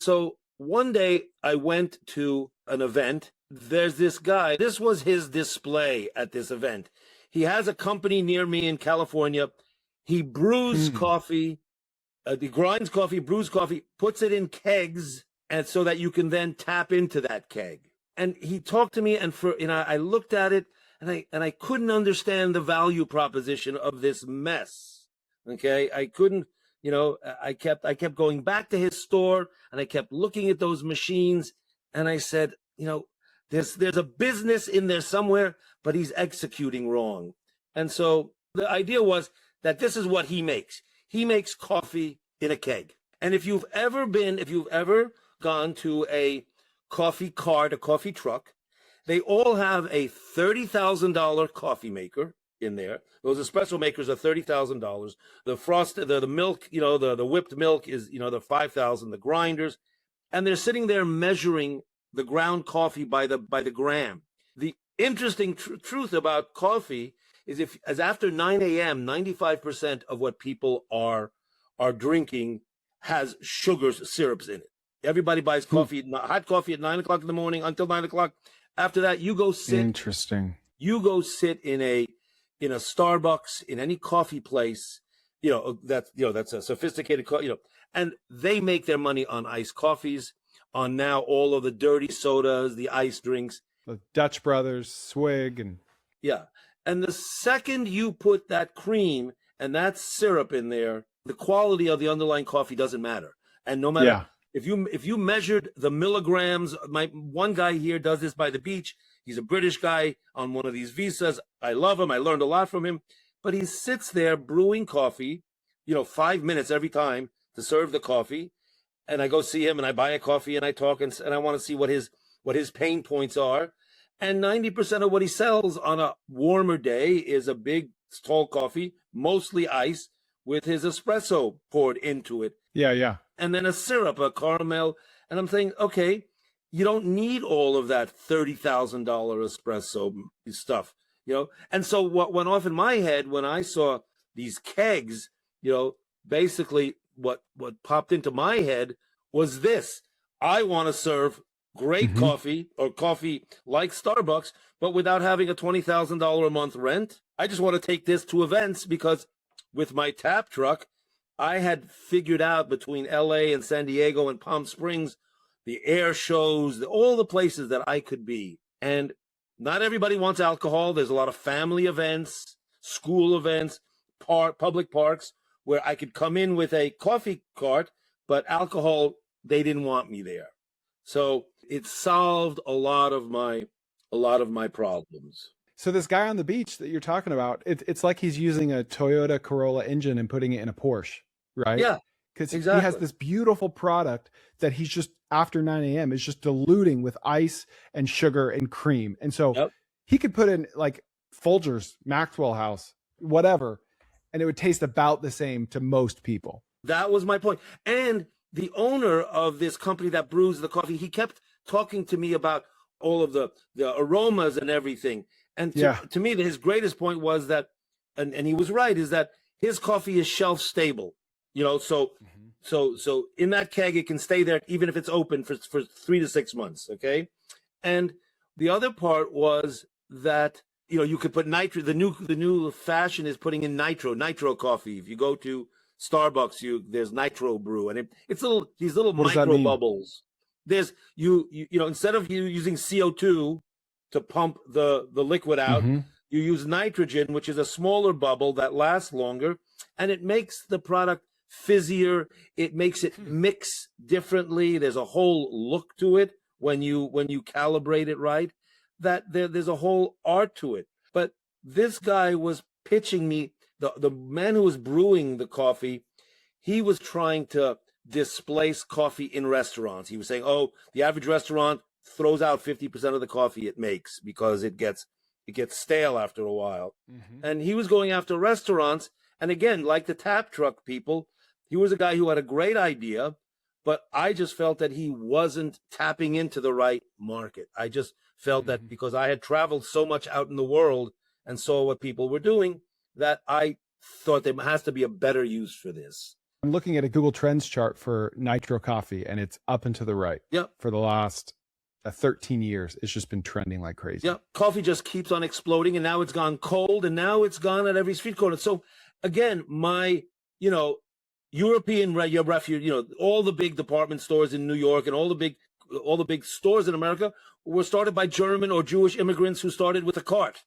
So one day I went to an event. There's this guy. This was his display at this event. He has a company near me in California. He brews coffee. He grinds coffee, brews coffee, puts it in kegs, and so that you can then tap into that keg. And he talked to me, and I looked at it, and I couldn't understand the value proposition of this mess. Okay, I couldn't. I kept going back to his store, and I kept looking at those machines, and I said, there's a business in there somewhere, but he's executing wrong. And so the idea was that this is what he makes. He makes coffee in a keg. And if you've ever gone to a coffee cart, a coffee truck, they all have a $30,000 coffee maker in there. Those espresso makers are $30,000. The frosted, the milk, the whipped milk is, the $5,000, the grinders. And they're sitting there measuring the ground coffee by the gram. The interesting truth about coffee is as after 9 a.m., 95% of what people are drinking has sugars, syrups in it. Everybody buys coffee, hot coffee at 9 o'clock in the morning until 9 o'clock. After that, you go sit. Interesting. You go sit in a Starbucks, in any coffee place, that's a sophisticated coffee, and they make their money on iced coffees, on now all of the dirty sodas, the iced drinks. The Dutch Brothers, Swig, and yeah. And the second you put that cream and that syrup in there, the quality of the underlying coffee doesn't matter. And no matter if you measured the milligrams, one guy here does this by the beach. He's a British guy on one of these visas. I love him. I learned a lot from him. But he sits there brewing coffee, 5 minutes every time to serve the coffee. And I go see him and I buy a coffee and I talk and I want to see what his pain points are. And 90% of what he sells on a warmer day is a big tall coffee, mostly ice, with his espresso poured into it. Yeah. And then a syrup, a caramel. And I'm saying, okay, you don't need all of that $30,000 espresso stuff, And so what went off in my head when I saw these kegs, basically what popped into my head was this. I want to serve great coffee or coffee like Starbucks, but without having a $20,000 a month rent. I just want to take this to events because with my tap truck, I had figured out between LA and San Diego and Palm Springs, the air shows, all the places that I could be. And not everybody wants alcohol. There's a lot of family events, school events, public parks where I could come in with a coffee cart, but alcohol, they didn't want me there. So it solved a lot of my problems. So this guy on the beach that you're talking about, it's like he's using a Toyota Corolla engine and putting it in a Porsche, right? Yeah, because exactly. He has this beautiful product that he's just after 9 a.m. is just diluting with ice and sugar and cream. And so he could put in like Folgers, Maxwell House, whatever, and it would taste about the same to most people. That was my point. And the owner of this company that brews the coffee, he kept talking to me about all of the aromas and everything. And to me, his greatest point was that, and he was right, is that his coffee is shelf stable. So in that keg, it can stay there even if it's open for 3 to 6 months. Okay. And the other part was that, you could put nitro. The new fashion is putting in nitro coffee. If you go to Starbucks, there's nitro brew, and it's these little micro bubbles. There's instead of you using CO2 to pump the liquid out, you use nitrogen, which is a smaller bubble that lasts longer, and it makes the product fizzier. It makes it mix differently. There's a whole look to it when you calibrate it right. That there's a whole art to it. But this guy was pitching me, the man who was brewing the coffee, he was trying to displace coffee in restaurants. He was saying, the average restaurant throws out 50% of the coffee it makes because it gets stale after a while. And he was going after restaurants. And again, like the tap truck people, he was a guy who had a great idea, but I just felt that he wasn't tapping into the right market. I just felt that because I had traveled so much out in the world and saw what people were doing, that I thought there has to be a better use for this. I'm looking at a Google Trends chart for Nitro coffee, and it's up and to the right. Yep. For the last 13 years, it's just been trending like crazy. Yep. Coffee just keeps on exploding, and now it's gone cold, and now it's gone at every street corner. So again, my, European refuge, all the big department stores in New York and all the big stores in America were started by German or Jewish immigrants who started with a cart,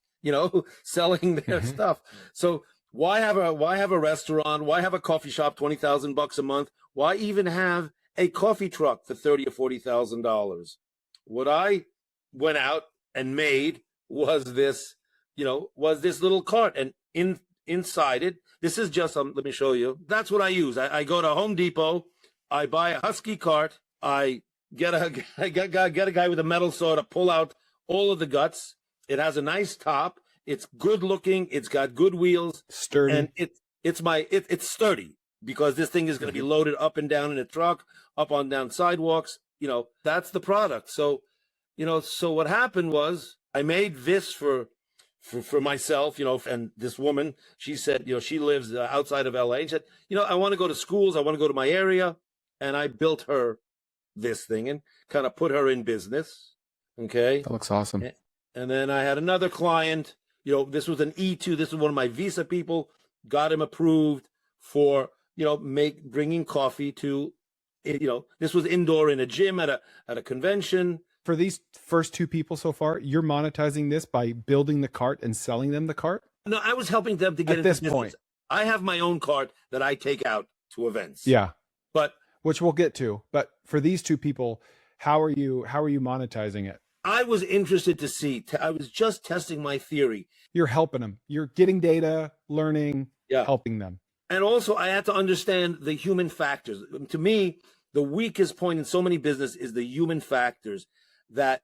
selling their stuff. So why have a restaurant? Why have a coffee shop, $20,000 a month? Why even have a coffee truck for $30,000 or $40,000? What I went out and made was this little cart, and inside it, this is just let me show you. That's what I use. I go to Home Depot, I buy a Husky cart, I get a guy with a metal saw to pull out all of the guts. It has a nice top. It's good looking. It's got good wheels. Sturdy. And it's sturdy because this thing is going to be loaded up and down in a truck, up on down sidewalks. That's the product. So, so what happened was I made this for myself, and this woman, she said, she lives outside of LA, and said, I want to go to schools. I want to go to my area. And I built her this thing and kind of put her in business. Okay. That looks awesome. And then I had another client, this was an E2. This was one of my visa people, got him approved for, bringing coffee to, this was indoor in a gym at a convention. For these first two people so far, you're monetizing this by building the cart and selling them the cart? No, I was helping them to get at this point. I have my own cart that I take out to events. Yeah. But which we'll get to. But for these two people, how are you monetizing it? I was interested to see. I was just testing my theory. You're helping them. You're getting data, learning, helping them. And also I had to understand the human factors. To me, the weakest point in so many business is the human factors that,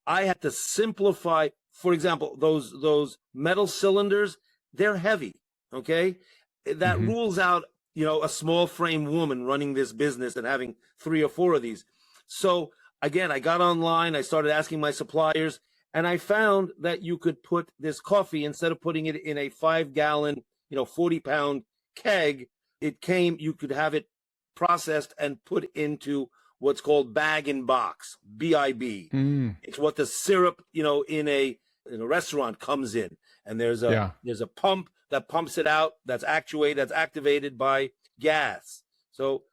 I had to simplify. For example, those metal cylinders, they're heavy. Okay. That rules out, a small frame woman running this business and having 3 or 4 of these. So again, I got online, I started asking my suppliers, and I found that you could put this coffee, instead of putting it in a 5-gallon, 40-pound keg, you could have it processed and put into what's called bag and box, BIB. It's what the syrup, in a restaurant comes in. And there's a pump that pumps it out, that's activated by gas. So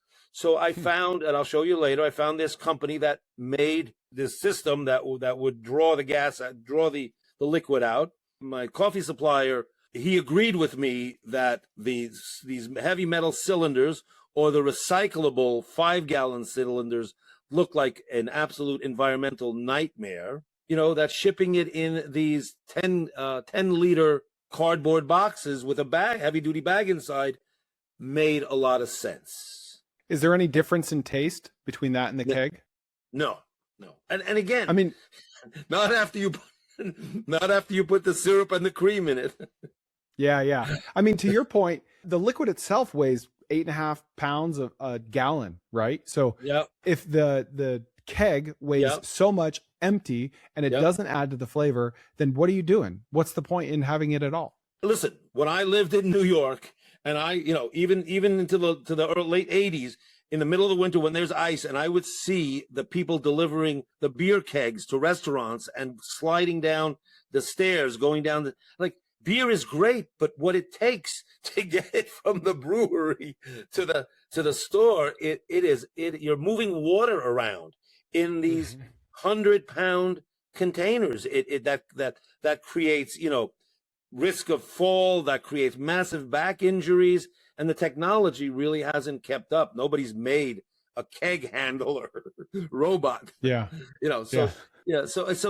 I found, and I'll show you later, I found this company that made this system that would draw the gas, draw the liquid out. My coffee supplier, he agreed with me that these heavy metal cylinders or the recyclable 5-gallon cylinders look like an absolute environmental nightmare. That shipping it in these 10-liter cardboard boxes with a heavy-duty bag inside made a lot of sense. Is there any difference in taste between that and the keg? No. And again, I mean, not after you put the syrup and the cream in it. Yeah. I mean, to your point, the liquid itself weighs 8.5 pounds a gallon, right? So if the keg weighs so much empty and it doesn't add to the flavor, then what are you doing? What's the point in having it at all? Listen, when I lived in New York, and I, even into the late 80s, in the middle of the winter when there's ice, and I would see the people delivering the beer kegs to restaurants and sliding down the stairs, going down beer is great, but what it takes to get it from the brewery to the store, you're moving water around in these 100-pound containers. That creates, risk of fall, that creates massive back injuries, and the technology really hasn't kept up. Nobody's made a keg handler robot. So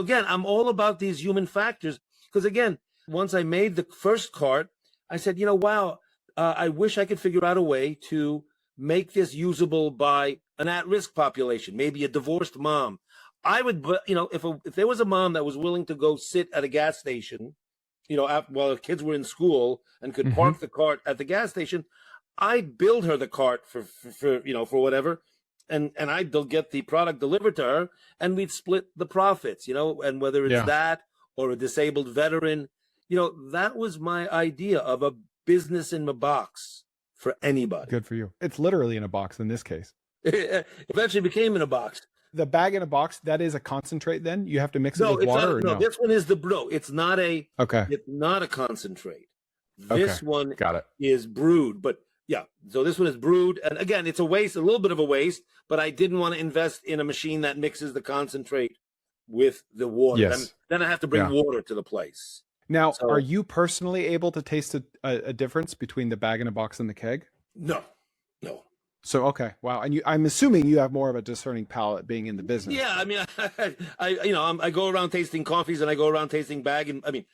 again, I'm all about these human factors, because again, once I made the first cart, I said, wow, I wish I could figure out a way to make this usable by an at-risk population, maybe a divorced mom. I would, if there was a mom that was willing to go sit at a gas station, while the kids were in school and could park the cart at the gas station, I'd build her the cart for whatever, and I'd get the product delivered to her, and we'd split the profits, and whether it's that or a disabled veteran, that was my idea of a business in a box for anybody. Good for you. It's literally in a box in this case. It eventually became in a box. The bag in a box, that is a concentrate then? You have to mix it with water no, this one is it's not a concentrate. This one got it. is brewed, but yeah, so this one is brewed. And again, it's a little bit of a waste, but I didn't want to invest in a machine that mixes the concentrate with the water. Yes. Then I have to bring water to the place. Now, are you personally able to taste a difference between the bag in a box and the keg? No. So, okay. Wow. And I'm assuming you have more of a discerning palate being in the business. Yeah. I mean, I go around tasting coffees and I go around tasting bag. And I mean,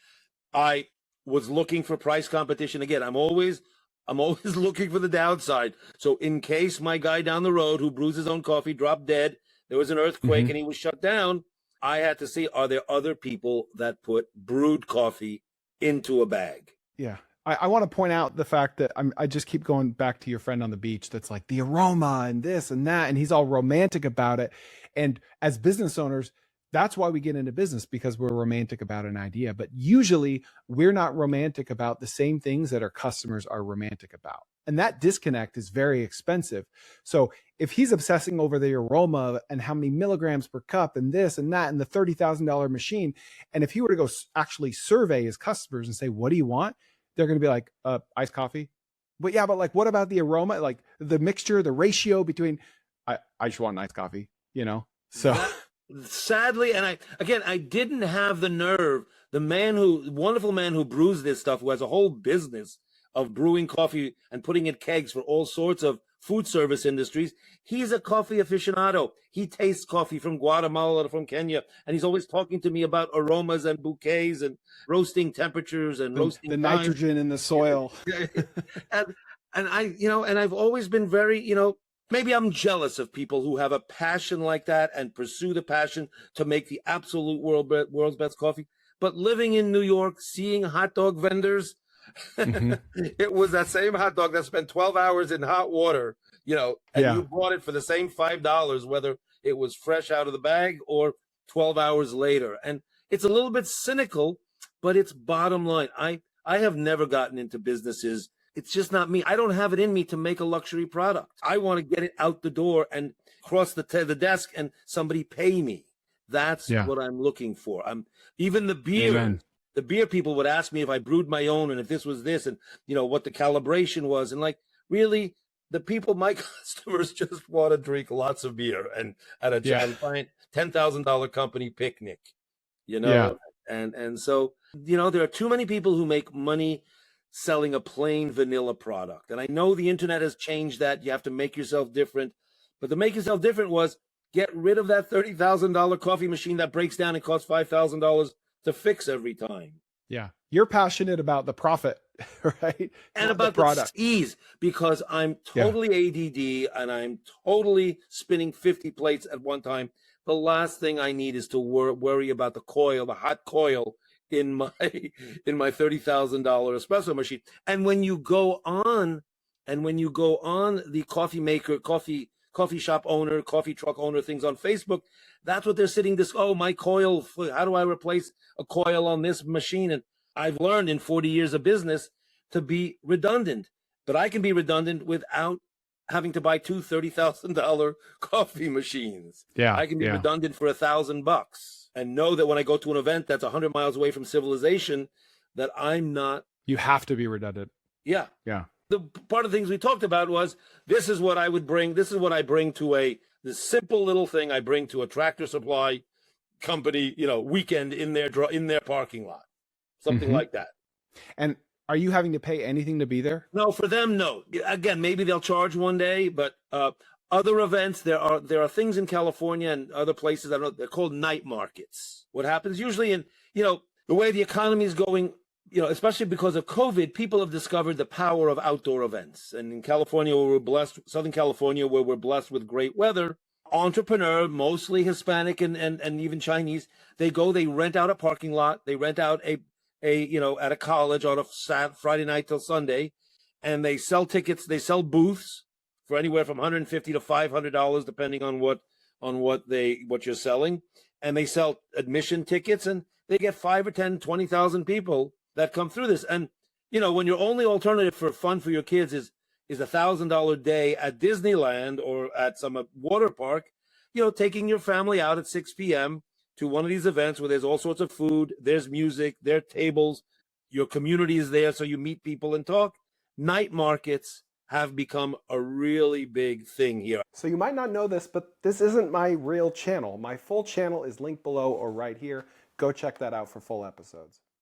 I was looking for price competition. Again, I'm always looking for the downside. So in case my guy down the road who brews his own coffee dropped dead, there was an earthquake and he was shut down, I had to see, are there other people that put brewed coffee into a bag? Yeah. I want to point out the fact that I just keep going back to your friend on the beach that's like the aroma and this and that, and he's all romantic about it. And as business owners, that's why we get into business, because we're romantic about an idea. But usually we're not romantic about the same things that our customers are romantic about. And that disconnect is very expensive. So if he's obsessing over the aroma and how many milligrams per cup and this and that and the $30,000 machine, and if he were to go actually survey his customers and say, what do you want? They're going to be like, iced coffee. But yeah, but like, what about the aroma? Like the mixture, the ratio between, I just want an iced coffee, So sadly, and I didn't have the nerve. The wonderful man who brews this stuff, who has a whole business of brewing coffee and putting in kegs for all sorts of food service industries. He's a coffee aficionado. He tastes coffee from Guatemala, from Kenya, and he's always talking to me about aromas and bouquets and roasting temperatures and roasting the nitrogen in the soil. and I've always been very, maybe I'm jealous of people who have a passion like that and pursue the passion to make the absolute world's best coffee. But living in New York, seeing hot dog vendors, it was that same hot dog that spent 12 hours in hot water, and you bought it for the same $5, whether it was fresh out of the bag or 12 hours later. And it's a little bit cynical, but it's bottom line. I have never gotten into businesses. It's just not me. I don't have it in me to make a luxury product. I want to get it out the door and cross the desk and somebody pay me. That's what I'm looking for. Even the beer. Amen. The beer people would ask me if I brewed my own and if this was this and, what the calibration was. And really, the people, my customers just want to drink lots of beer and at a giant $10,000 company picnic, And so, there are too many people who make money selling a plain vanilla product. And I know the internet has changed that. You have to make yourself different. But to make yourself different was get rid of that $30,000 coffee machine that breaks down and costs $5,000 to fix every time. Yeah. You're passionate about the profit, right? And about the product ease, because I'm totally ADD and I'm totally spinning 50 plates at one time. The last thing I need is to worry about the hot coil in my $30,000 espresso machine. And when you go on the coffee maker, coffee shop owner, coffee truck owner things on Facebook, that's what they're sitting my coil, how do I replace a coil on this machine? And I've learned in 40 years of business to be redundant, but I can be redundant without having to buy two $30,000 coffee machines. Yeah. I can be redundant for $1,000 and know that when I go to an event that's 100 miles away from civilization, that I'm not. You have to be redundant. Yeah. Yeah. The part of the things we talked about was, this is what I would bring. This is what I bring to this simple little thing I bring to a Tractor Supply company, weekend in their parking lot, something like that. And are you having to pay anything to be there? No, for them, no. Again, maybe they'll charge one day, but other events, there are things in California and other places, I don't know, they're called night markets. What happens usually the way the economy is going, especially because of COVID, people have discovered the power of outdoor events. And in California, where we're blessed, Southern California, where we're blessed with great weather, Entrepreneur, mostly Hispanic and even Chinese, they rent out a parking lot, they rent out at a college on a Friday night till Sunday, and they sell tickets, they sell booths for anywhere from $150 to $500, depending on what you're selling. And they sell admission tickets, and they get 5 or 10, 20,000 people that come through this. And, when your only alternative for fun for your kids is is $1,000 day at Disneyland or at some water park, you know, taking your family out at 6 p.m. to one of these events where there's all sorts of food, there's music, there are tables, your community is there, so you meet people and talk. Night markets have become a really big thing here. So you might not know this, but this isn't my real channel. My full channel is linked below or right here. Go check that out for full episodes.